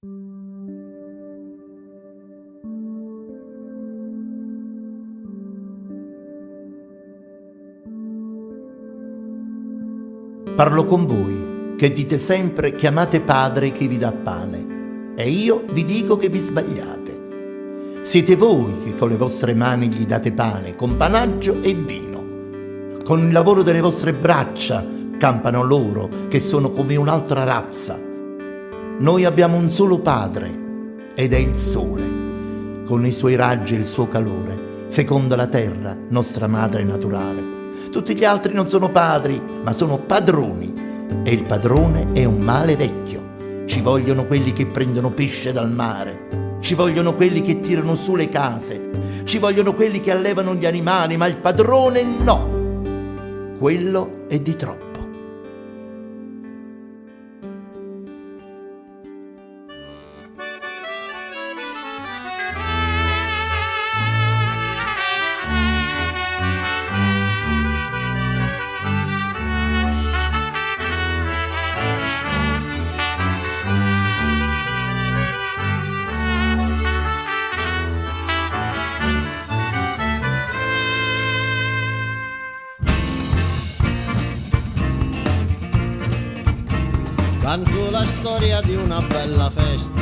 Parlo con voi, che dite sempre chiamate Padre che vi dà pane, e io vi dico che vi sbagliate. Siete voi che con le vostre mani gli date pane, con panaggio e vino. Con il lavoro delle vostre braccia campano loro, che sono come un'altra razza. Noi abbiamo un solo Padre, ed è il Sole. Con i suoi raggi e il suo calore feconda la terra, nostra madre naturale. Tutti gli altri non sono padri, ma sono padroni. E il padrone è un male vecchio. Ci vogliono quelli che prendono pesce dal mare. Ci vogliono quelli che tirano su le case. Ci vogliono quelli che allevano gli animali, ma il padrone no. Quello è di troppo. Canto la storia di una bella festa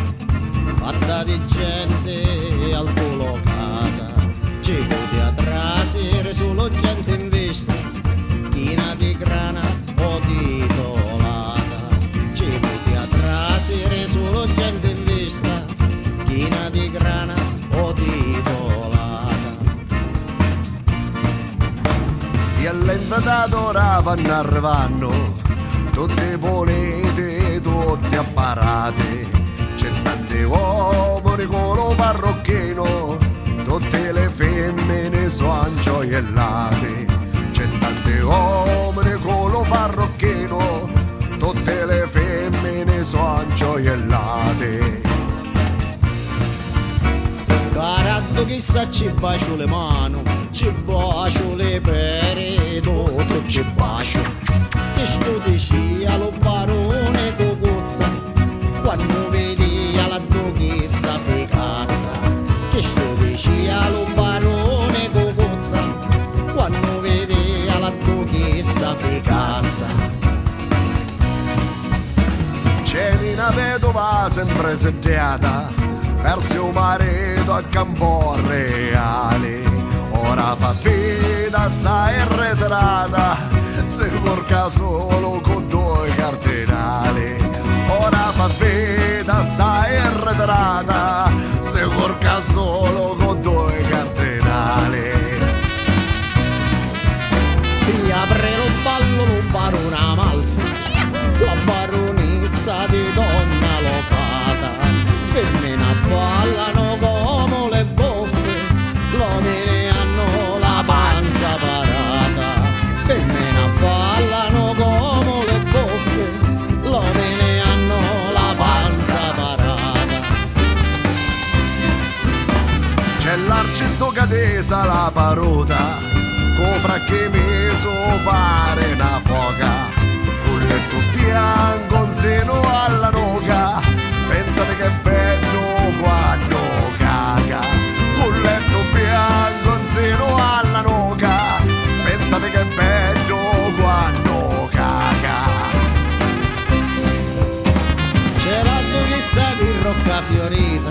fatta di gente altolocata, cieco di atrasire solo gente in vista, china di grana o titolata, cieco di atrasire solo gente in vista, china di grana o titolata. E all'invitato ora vanno arrivando tutte volete, tutte apparate, c'è tante uomini con lo parrocchino, tutte le femmine sono gioiellate, c'è tante uomini con lo parrocchino, tutte le femmine sono gioiellate. Caratto chissà ci bacio le mani, ci bacio le pere, tutto ci bacio. Che sto dicia lo barone cocozza, quando vedi la duchessa fecazza. Che sto dicia lo barone cocozza, quando vedi la duchessa fecazza. C'è una vedova sempre sediata verso un marito a campo reale, ora fa vita assai arretrata, se porca solo con due cardinali. Ora fa vita assai arretrata, se porca solo con due cardinali. Ti apre lo ballo lo barone Amalfi, tua baronessa di donna locata, femmina ballano come le boffe, l'uomini hanno la panza parata, femmina ballano come le boffe, l'uomini hanno la panza parata. C'è l'argento cadesa la paruta, cofra che mi so pare una foca, con letto bianco un seno alla nuca, pensate che bello quando caga, con letto bianco un seno alla nuca, pensate che bello quando caga. C'è la duchessa di Rocca Fiorita,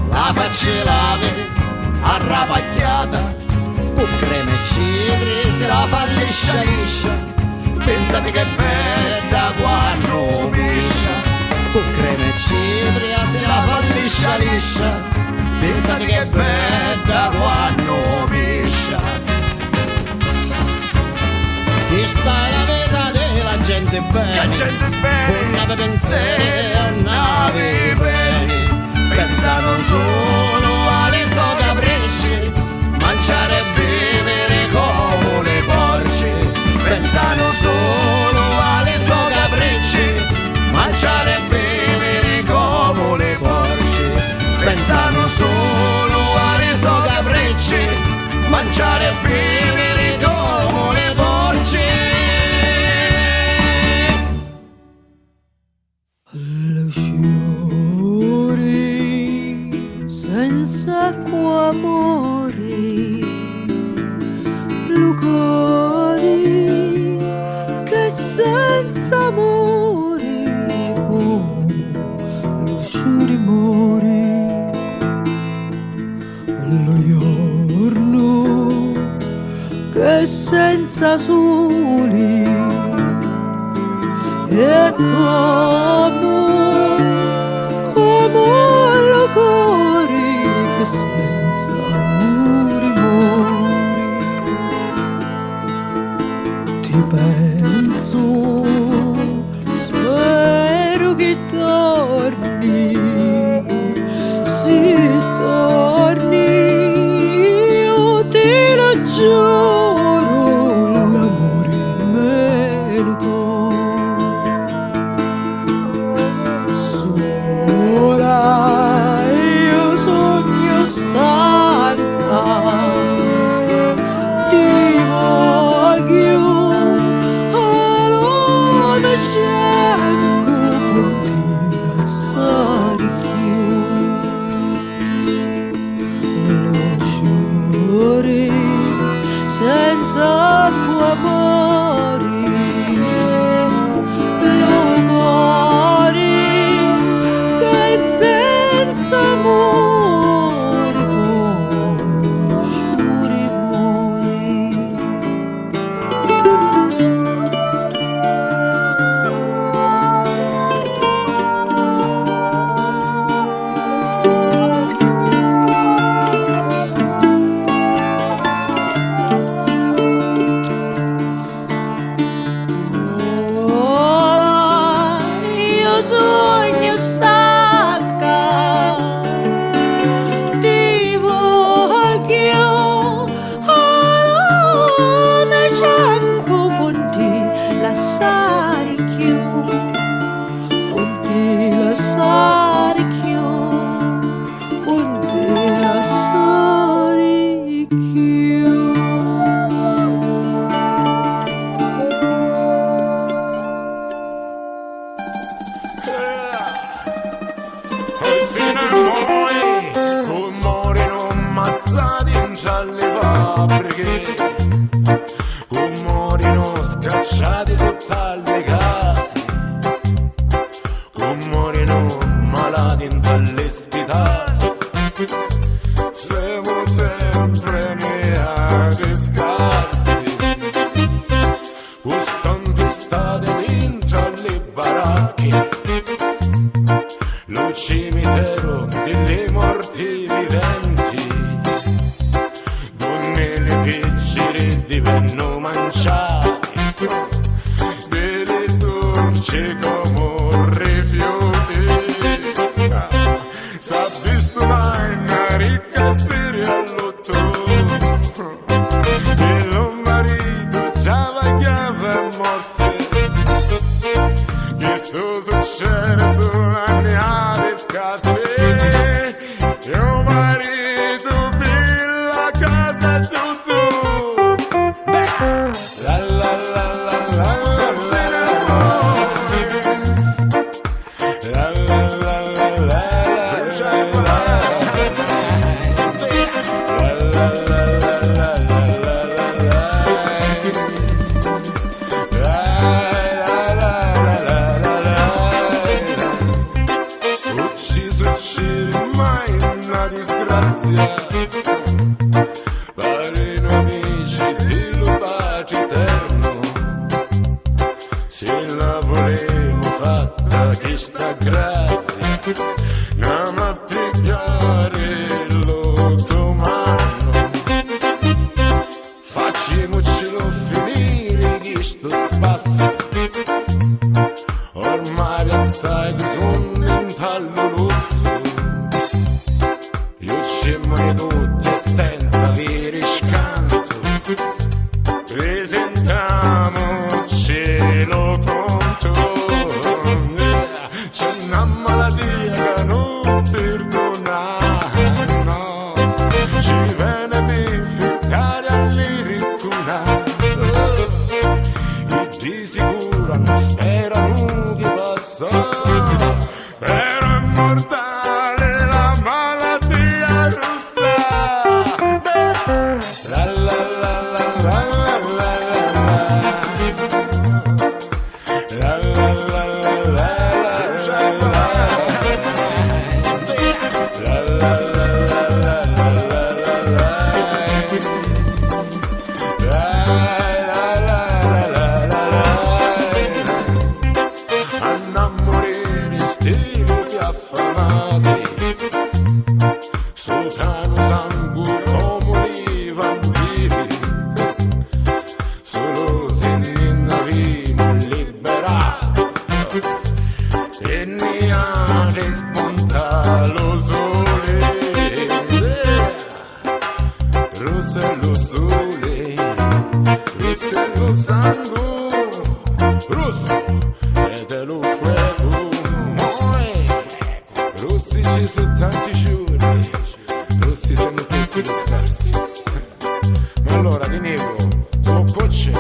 la faccia lave arrabacchiata, con crema e cipri se la fa liscia liscia, pensate che bella quando piscia, con crema e cipri se la fa liscia liscia, pensate che bella quando piscia. Questa è la vita della gente bene, Che gente bene, un nave pensiero, un nave bene, pensano solo alle so capricci, mangiare e bere come le porci, pensano solo alle so capricci, mangiare e bere come le porci, pensano solo alle so capricci, mangiare e bere come le porci. Allo scioglimento giuri mori lo giorno che senza soli e come lo cuore che senza muri mori ti penso spero che torni si torni io ti lo giuro l'amore me lo do sola io sogno stanca ti voglio allora scelgo con ti lasciare più lo giuri senza acqua mori lo cuore che senza amore come lo giuri mori. Io sogno stanca ti voglio allora scelgo con te lasciare più con te lasciare più con te lasciare più. Se ne muore, con morino ammazzati tra le fabbriche, con morino scacciati sotto alle case, con morino malati in dalle spitali. Siamo sempre neanche scarsi, costando state dentro alle baracche. Lo cimitero delle morti viventi, donne le piccere divennno mangiate, delle sorge come rifiuti. S'ha visto mai una ricca serie all'otto, e lo marito già vagliava morse, che sto succede sulla mia scarse, io marito per la casa tutto. La la la la la la se ne muore. La la la la la la parino amici di lo pace eterno, se la volevo fatta che sta grazia non a pigliare l'ottomano, facciamocelo finire che sto spazio ormai assai che sono in tallo lusso. Io ci mani tutti e senza avere scanto, presentiamoci lo conto. C'è una malattia che non perdona, no, ci viene per ficcare all'irricuna, e di sicuro non sperano che passa, però è mortale. affamati, sul piano sangue morivano vivi, solo se ne avevamo liberato e ne ha spuntato lo sole, rosso è lo sole, rosso è lo sangue, rosso ed è lo fuoco, rossi ci sono tanti giorni, rossi sono tutti gli scarsi, ma allora di nero sono c'è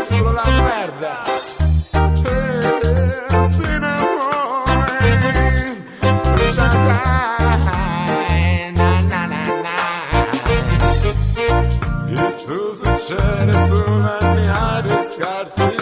solo la merda, se ne vuoi, na na na na, e sto succede solo a neare scarsi.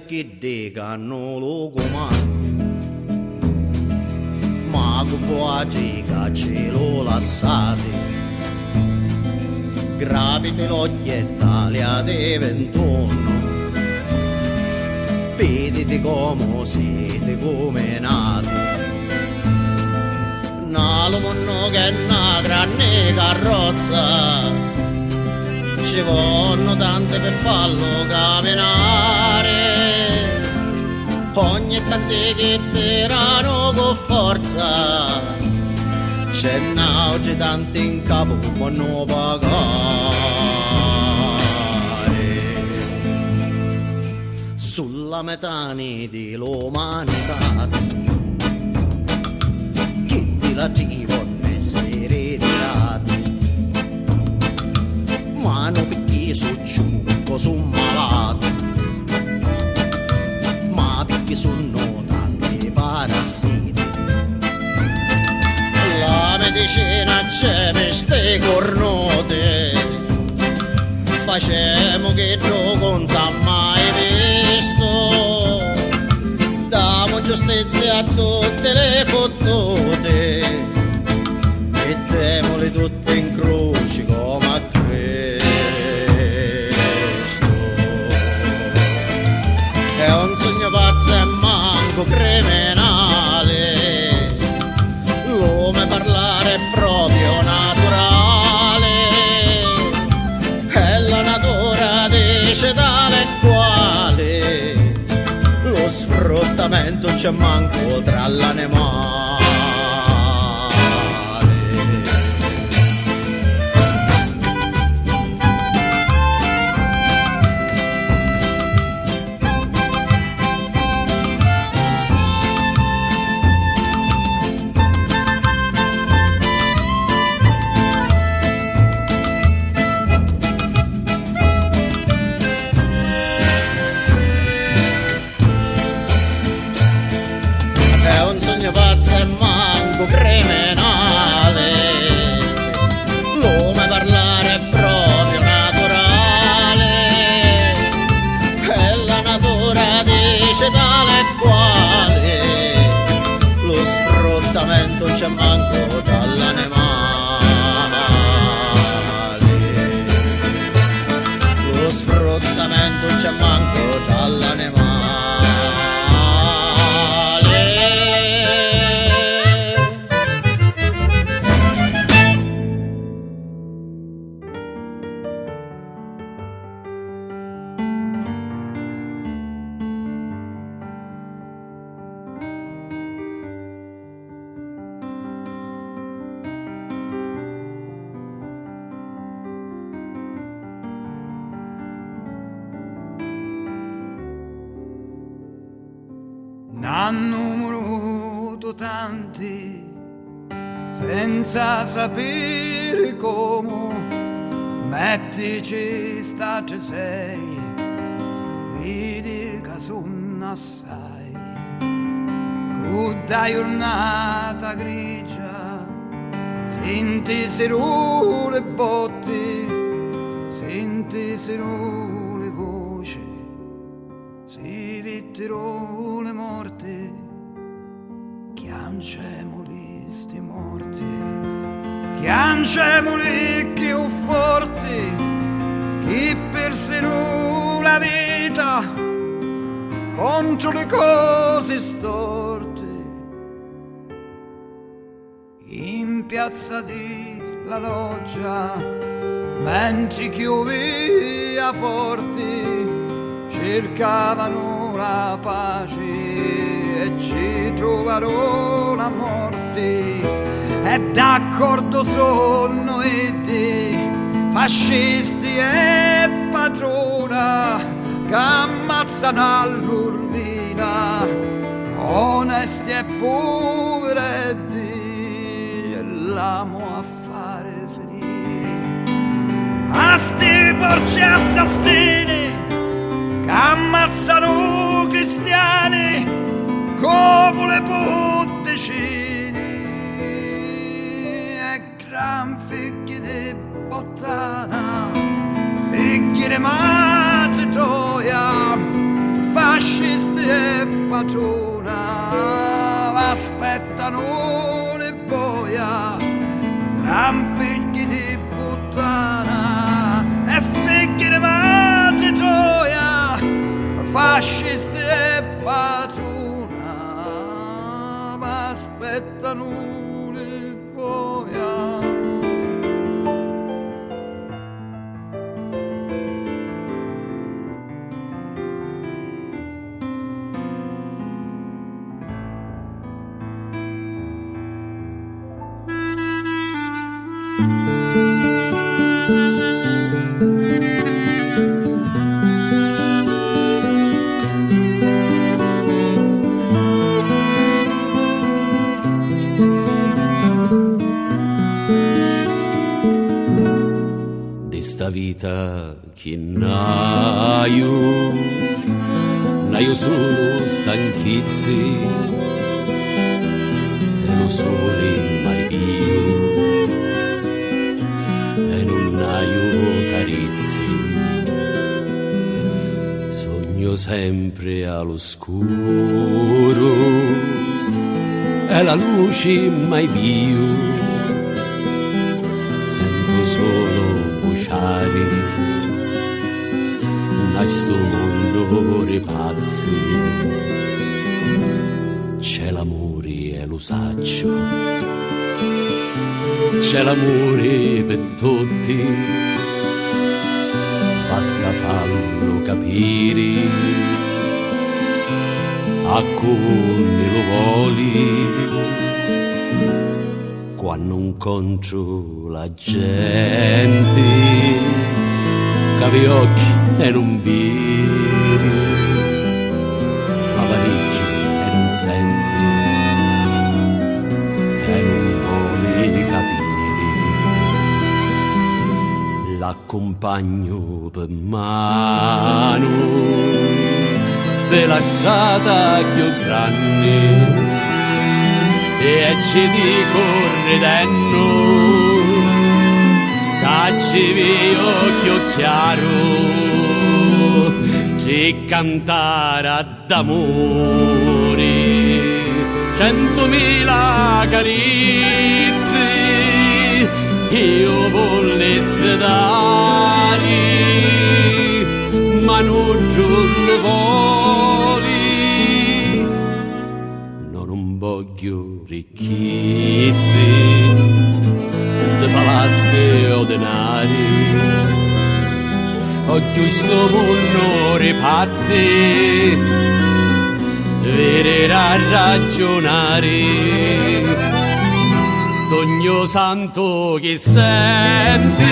Che decano lo comando, ma che vuoi che ce lo lasciate, gravite l'occhietta le deve intorno, vedete come siete come nati, nalo monno che è nata né carrozza, ci vanno tante per farlo camminare, ogni tante che tirano con forza, c'è n'auge tante in capo come non pagare, sulla metà dell'umanità, chi ti la devono essere ritirati, ma non perché sono giunco, sono malato, ma perché sono tanti parassiti. La medicina c'è per ste cornote, facciamo che non conta mai visto, diamo giustizia a tutte le fottute e temole tutte in croce come a è un sogno pazzo e manco criminale, l'uomo parlare è proprio naturale, è la natura dice tale e quale, lo sfruttamento c'è manco tra l'animale. Pazzo e criminale. L'uomo parlare è proprio naturale, e la natura dice tale e quale. Lo sfruttamento c'è manco dall'animale. Lo sfruttamento c'è manco dall'animale. N'hanno voluto tanti senza sapere come. Mettici sta ci sei, vedi che sono assai. Con da giornata grigia sentisero le botti, sentisero le voci, si vittero le morti, chianciamoli sti morti, chianciamoli più forti, che persero la vita contro le cose storte. In piazza di la loggia, mentre chioveva forti, cercavano la pace e ci trovarono la morte. E d'accordo sono fascisti e padrona che ammazzano all'urvina onesti e poveretti e l'amo a fare ferire a sti porci assassini che ammazzano cristiani come le botticine e gran figli di bottana, figli di madre Troia, fascisti e patrona, aspettano le boia, gran figli di bottana e figli di madre Troia, fascisti e patrona, aspettano le boia. Sta vita che naio solo stanchezze e lo sole mai più e non naio carezze, sogno sempre all'oscuro e la luce mai più, sento solo da sto mondo di pazzi c'è l'amore e lo saggio, c'è l'amore per tutti, basta farlo capire a come lo vuoi. Quando incontro la gente che gli occhi e non vedi, parecchi e non senti e non vuole capire, l'accompagno per mano te lasciata più grande e ci dico ridenno cacci occhio chiaro ci cantare d'amore 100.000 carizie io volessi dare ma non giorno voli non voglio ricchezze di palazzi o denari voglio solo onore pazzi vedere a ragionare sogno santo che senti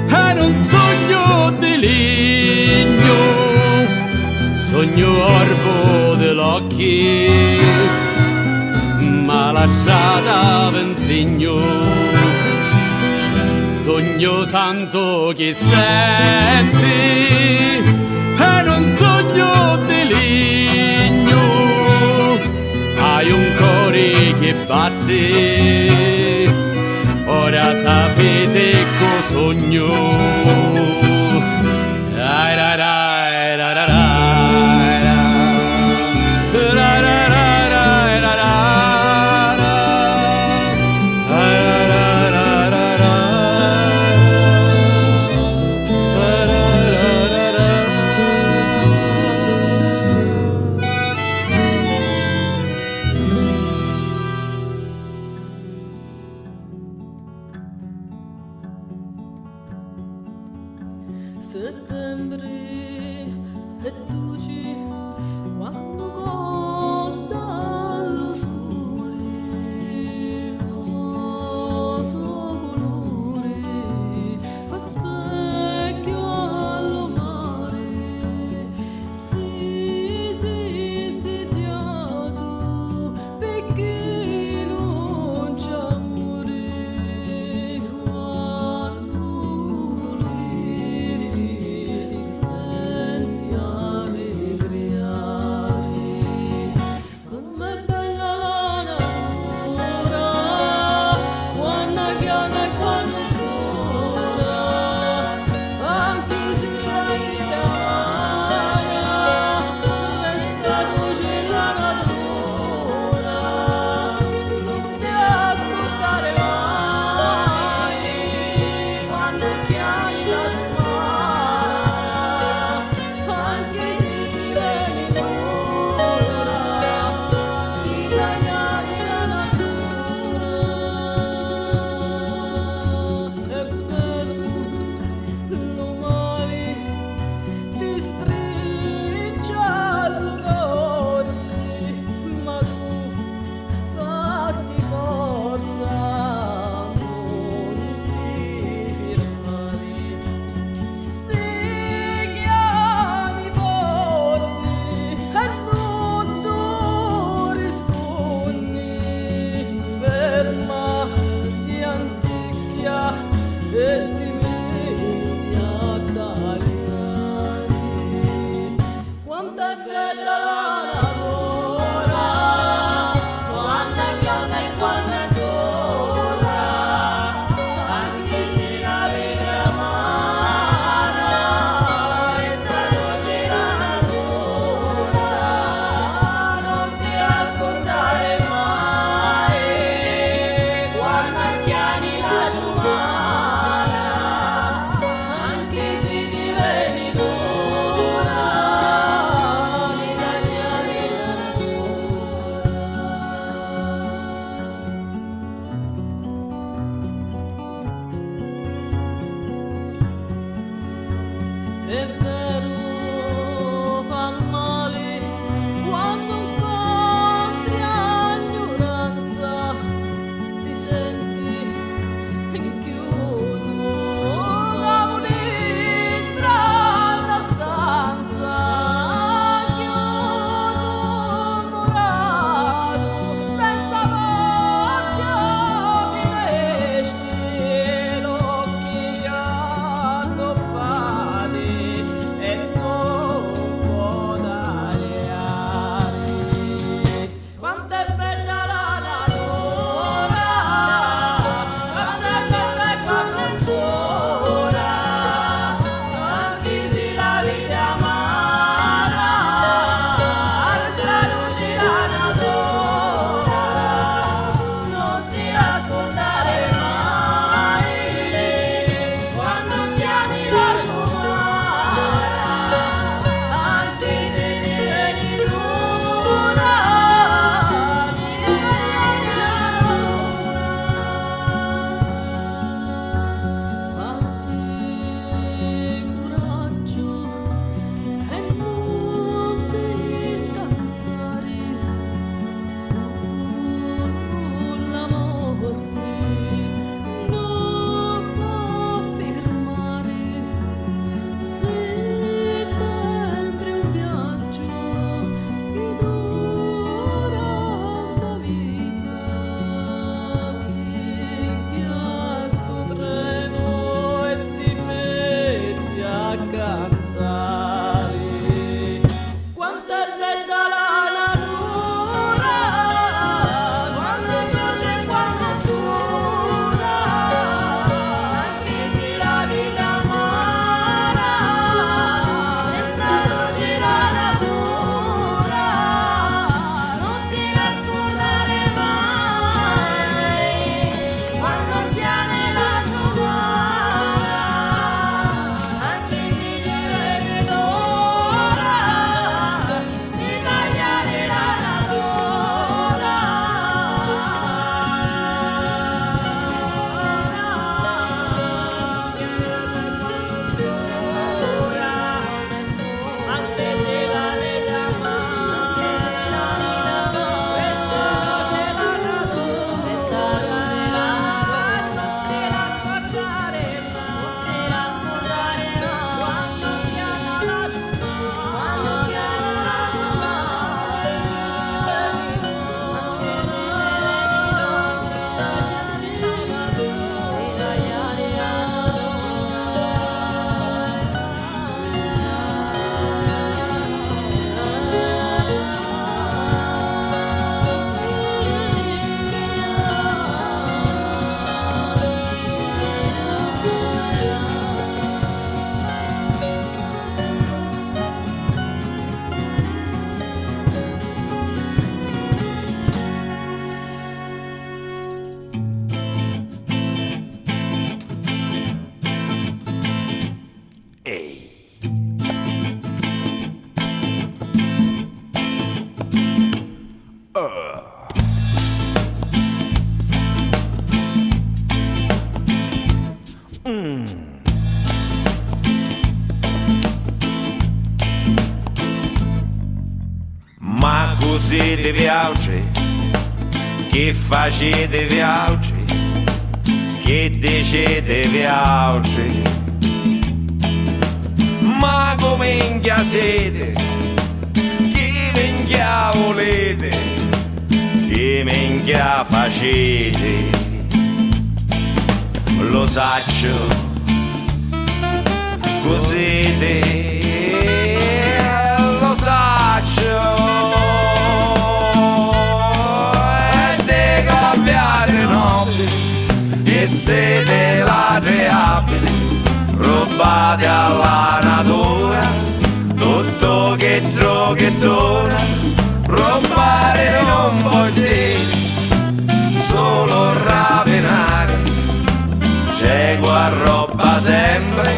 è un sogno di legno sogno orbo dell'occhi ma lasciata v'insegno sogno santo che senti è un sogno di legno hai un cuore che batte ora sapete cosa sogno settembre e tu ci quando conta lo sole colore fa specchio allo mare si sediato perché non c'è amore così di piace, che facete piace, che dicete piace, ma come inghia siete, che minchia volete, che minchia facete, lo saccio, così lo saccio, e di cambiare notte, e siete ladreabili, rubate alla natura, tutto che dona, rubare non vuol dire solo rapinare, c'è qua roba sempre,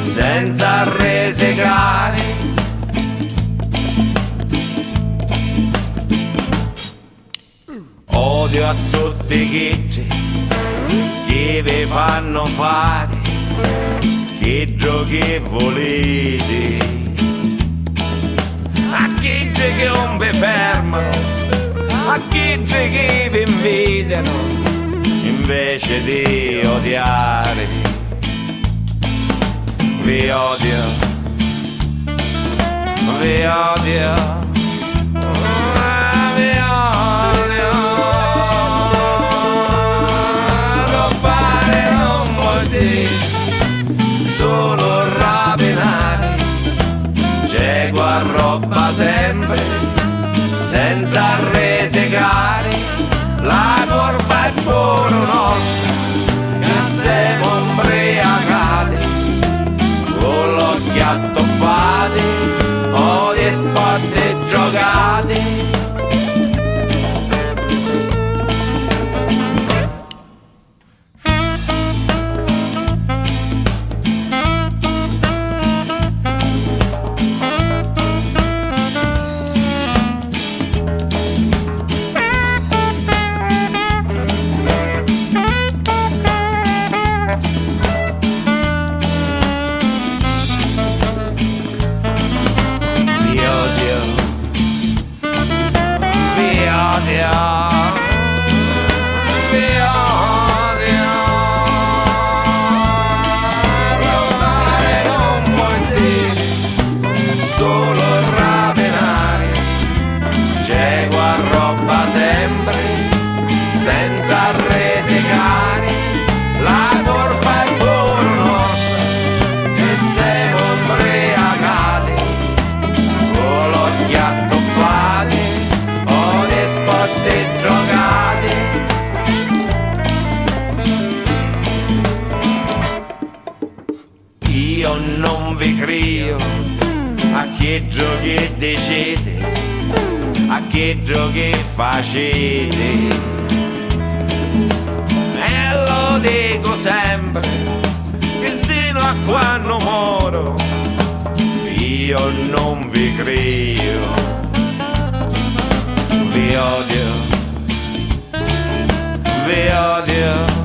senza resicare. Odio a tutti che vi fanno fare che giochi volete, a chi che non vi fermano, a chi che vi invidiano, invece di odiare. Vi odio, vi odio, vi odio. Rubare non vuol dire solo rapinare, c'è qua roba sempre, senza resicare, la colpa è pure nostra, che siamo ubriacati, con l'occhio attoppati, o di sport giocati. Io non vi crio a che giochi dicete, a che giochi facete, e lo dico sempre, che fino a quando moro io non vi crio, vi odio, vi odio.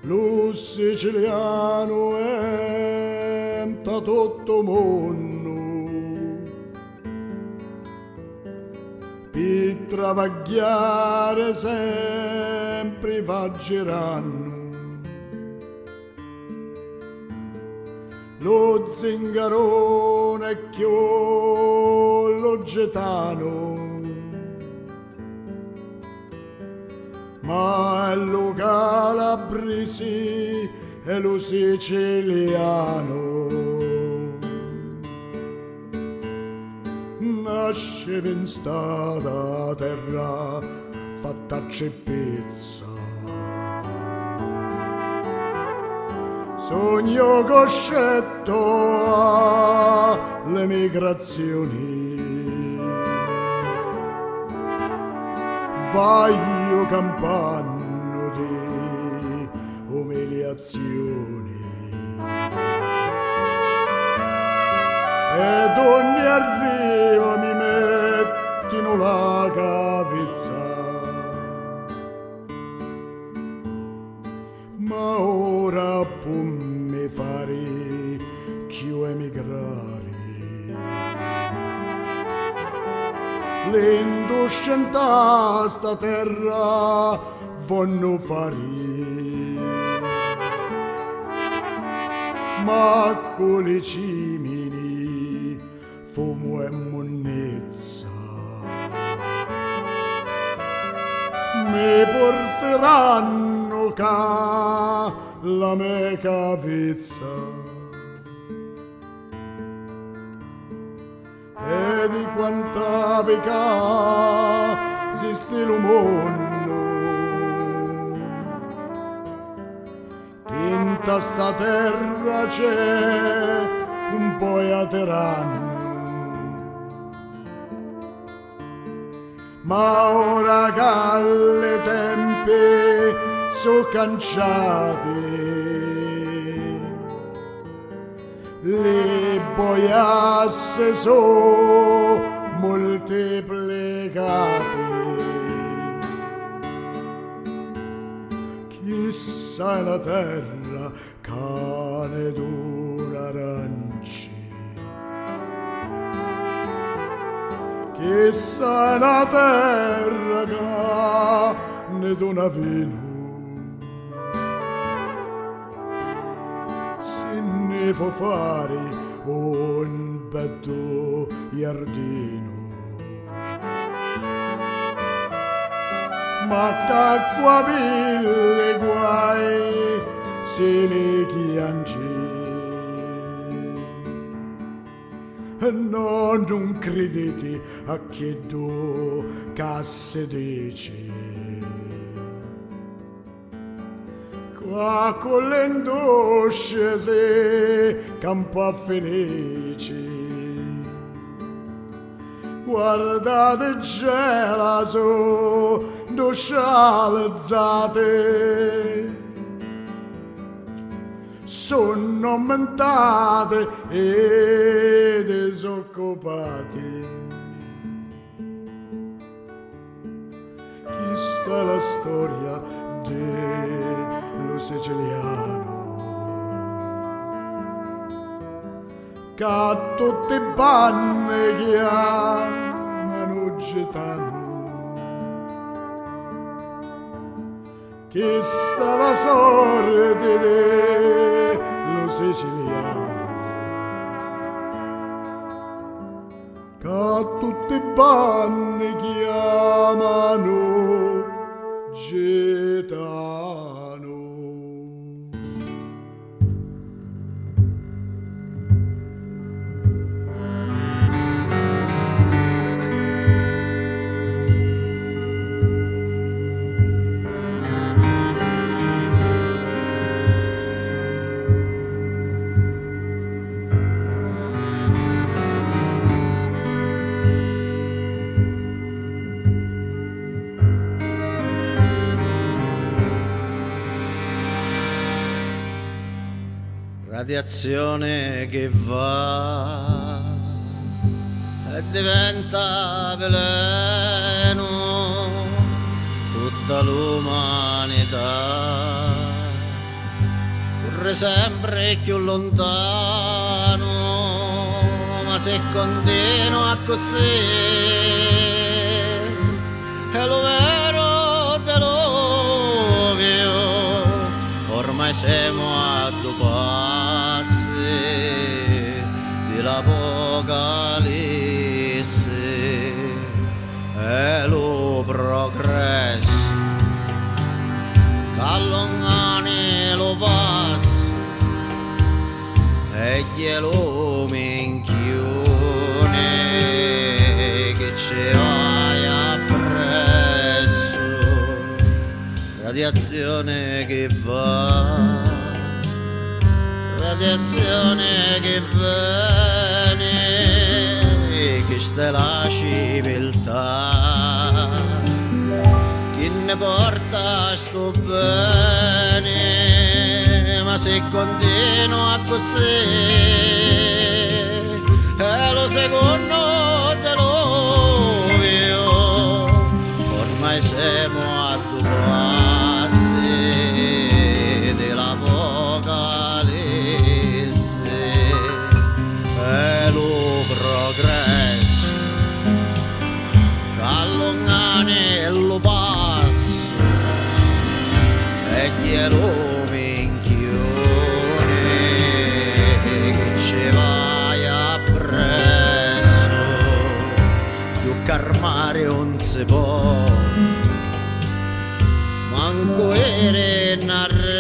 Lo siciliano è da tutto mondo per travagliare sempre va girando lo zingarone e chiollo getano, ma lo calabresi e lo siciliano nasceva in stata terra fatta a cepezza. Sogno coscetto alle migrazioni, vaio campanno di umiliazioni, ed ogni arrivo mi mettino la cavezza. Ma ora può mi fare più emigrare, l'indoscenta sta terra vanno fare, ma con le cimini fumo e monnezza mi porteranno ca la mia cavezza. E di quanta veca esiste lo mondo, che in sta terra c'è un poeteranno. Ma ora che alle tempe sono canciati, le boiasse sono moltiplicate. Chissà la terra cane d'un'aranci, chissà la terra cane d'una vino, se ne può fare un bello giardino. Ma qua ville guai se ne chiangi, no, non credete a che do casse dice. Qua con le indosce se campa felice, guardate gelato scialezzate, sono aumentate e disoccupati. Chi sta la storia dello siciliano, che a tutte le banne chiamano gitano. Chi sta la sorte dello siciliano, che a tutte le banne chiamano gitano. Radiazione che va e diventa veleno tutta l'umanità, corre sempre più lontano, ma se continua così è lo vero deluvio, ormai siamo a due passi allongane lo passo e glielo minchione che ci vai appresso, radiazione che va, radiazione che viene, che sta la civiltà, chi ne porta sto bene, ma se continua così, è lo secondo te lo io, ormai siamo a due passi della Apocalisse, è lo progresso, allongane lo passo e glielo minchione che ci vai appresso, più carmare non si può, manco ere narrere,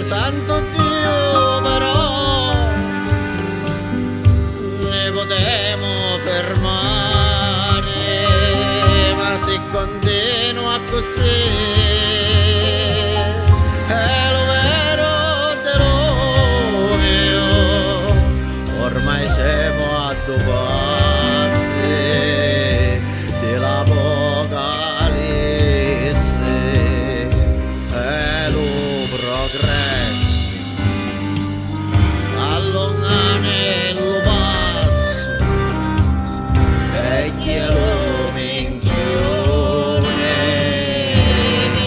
santo Dio però ne potremo fermare, ma se continua così è lo vero te lo io, ormai siamo a due passi dell'Apocalisse, è lo progresso, allongane lo passo e glielo minchione che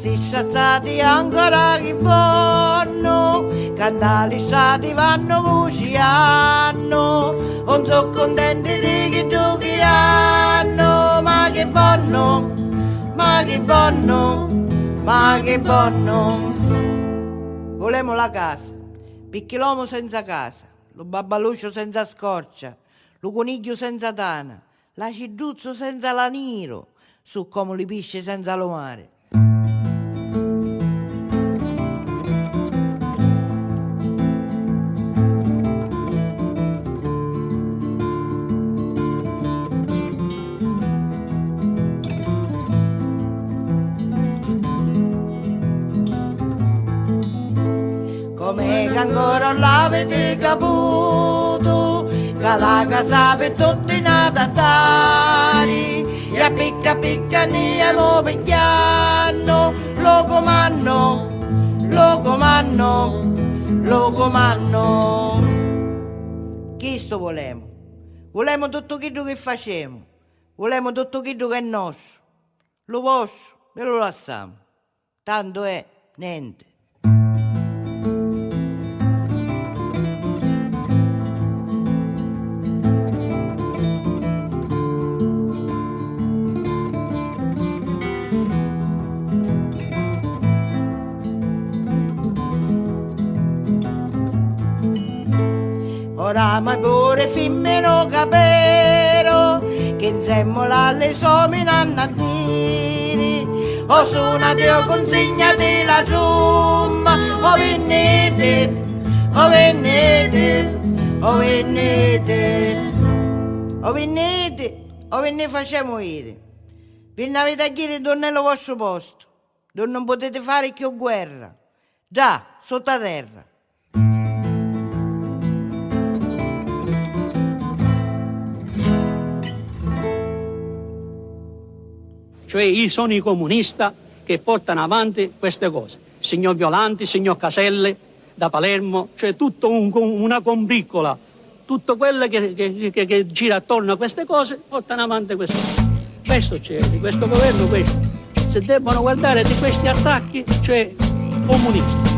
sti sciazzati ancora che vanno, cantali stati vanno cuciano, non so contenti di che giochi hanno, ma che buono, ma che buono, ma che buono. Volemo la casa, perché l'uomo senza casa, lo babbaluccio senza scorcia, lo coniglio senza tana, la ciduzzo senza laniro, su come li pisce senza lo mare. Come che ancora l'avete caputo, che la casa per tutti nata dare, e a picca picca ne lo pigliano, lo comando, lo comando, lo comando. Chi sto volemo? Volemo tutto quello che facciamo, volemo tutto quello che è nostro. Lo posso, ve lo lasciamo, tanto è niente. Oramai pure femmino capero, che insieme alle sominanno a dire, o suonate o consegnate la giumma, o venite, o venite, o venite, o venite, o ve ne facciamo ire. Vi ne avete a dire dove è il vostro posto, dove non potete fare più guerra, già, sottoterra. Cioè io sono i comunista che portano avanti queste cose. Signor Violanti, signor Caselle, da Palermo, cioè tutto una combriccola. Tutto quello che gira attorno a queste cose portano avanti queste cose. Questo c'è, di questo governo questo. Se debbono guardare di questi attacchi, cioè comunisti.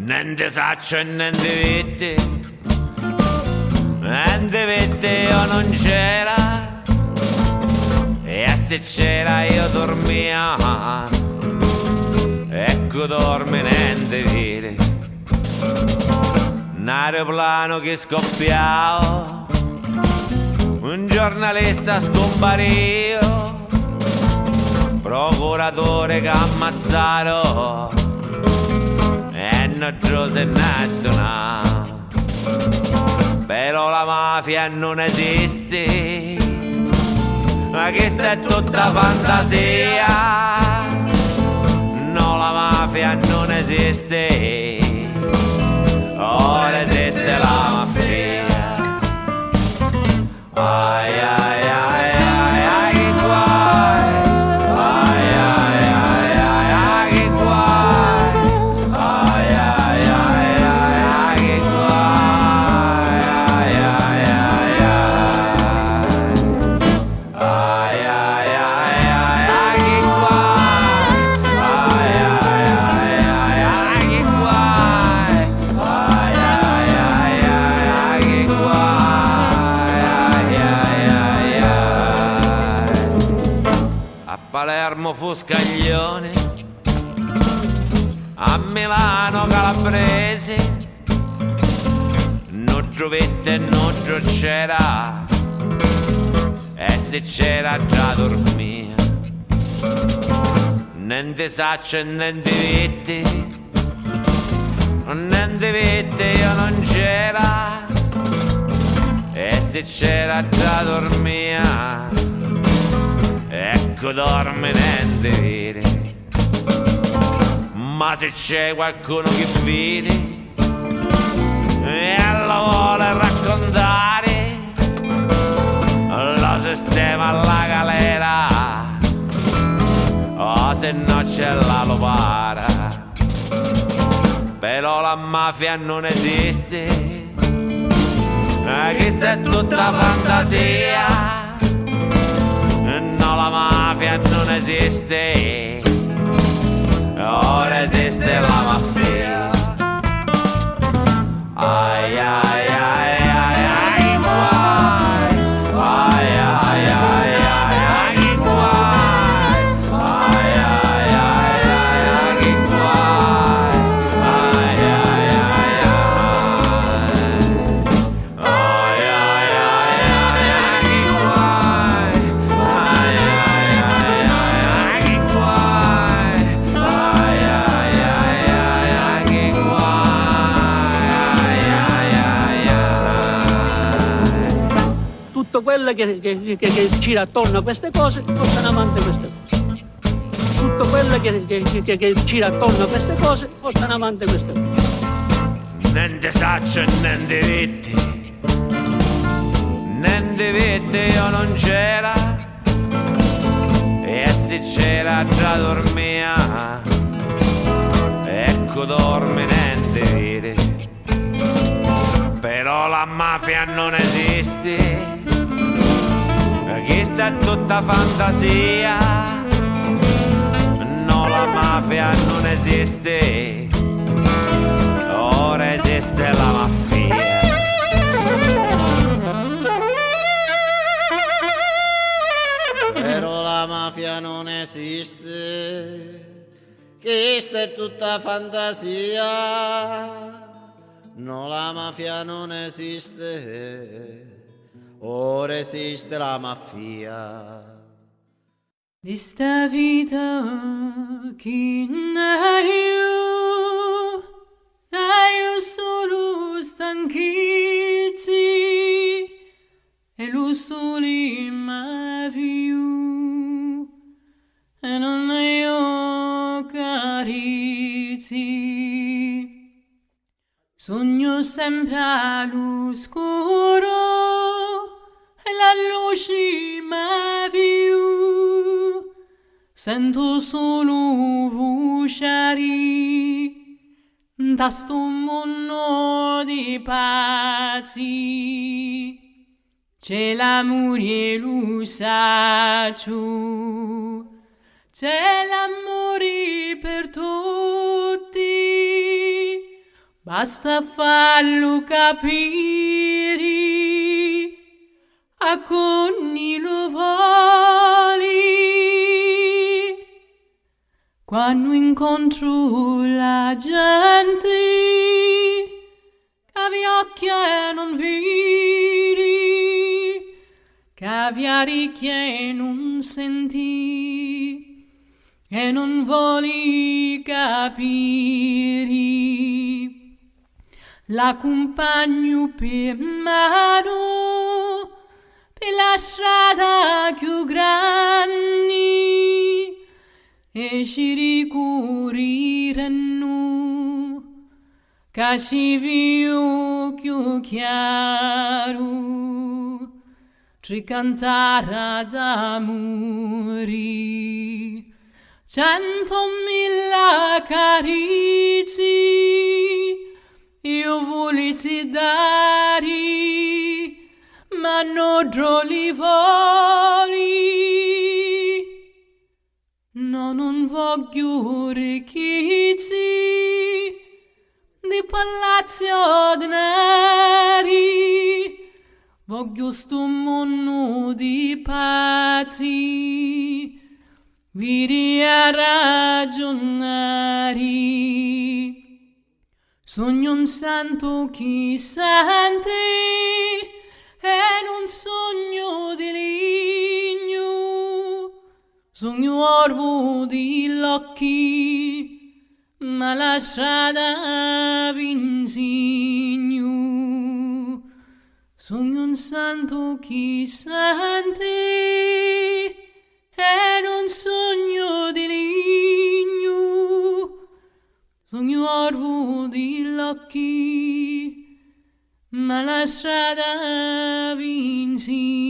Niente saccio e niente vette io non c'era, e se c'era io dormia, ecco dorme niente vede, un aeroplano che scoppiava, un giornalista scomparito, procuratore che ammazzato, e non se n'addona. Però la mafia non esiste, ma questa è tutta fantasia. No, la mafia non esiste, ora esiste la mafia. Ai ai ai ai ai che guai, ai ai ai ai ai che guai, ai ai ai ai ai che guai, ai ai ai ai ai ai ai che guai, ai ai ai ai ai che guai, ai ai ai ai che guai. A Palermo fu Scaglione, a Milano Calabrese, non giovette e non c'era, e se c'era già dormia. Niente saccio e niente vette io non c'era, e se c'era già dormia, ecco dorme niente vede. Ma se c'è qualcuno che vede e lo vuole raccontare, lo sistema alla galera, o se no c'è la lopara. Però la mafia non esiste, questa è tutta fantasia. No, la mafia non esiste, ora esiste la mafia. Ai ai ai ai ai guai, ai ai ai ai ai guai, ai ai ai ai ai guai, ai ai ai ai ai ai ai guai, ai ai ai ai guai, ai ai ai ai Tutto quello che gira attorno a queste cose portano avanti queste cose. Tutto quello che gira attorno a queste cose portano avanti queste cose. Niente saccio e niente vette io non c'era, e se c'era già dormia, ecco dorme niente vede. Però la mafia non esiste, questa è tutta fantasia. No, la mafia non esiste, ora esiste la mafia. Però la mafia non esiste, questa è tutta fantasia. No, la mafia non esiste, ora esiste la mafia. Di sta vita che ne io solo stanchezzi e lo sole mai più e non io carizi. Sogno sempre all'oscuro e la luce mai più. Sento solo voci da sto mondo di pazzi. C'è l'amore e lo saggio, c'è l'amore per tutti. Basta farlo capire a conni lo voli. Quando incontro la gente che occhi e non vedi, che che non senti e non voli capire. L'accompagno per mano per la strada più grande e ci ricorreranno che ci viu più chiaro tri cantare d'amore 100.000 carizi io volessi dare, ma non li voli. No, non voglio ricchezze di palazzi ordinari, voglio sto mondo di pazzi, vidi a ragionare. Sogno un santo chi sente e non sogno di legno, sogno orvo di occhi, ma la strada vi insegno. Sogno un santo chi sente e occhi, ma la strada vinsi.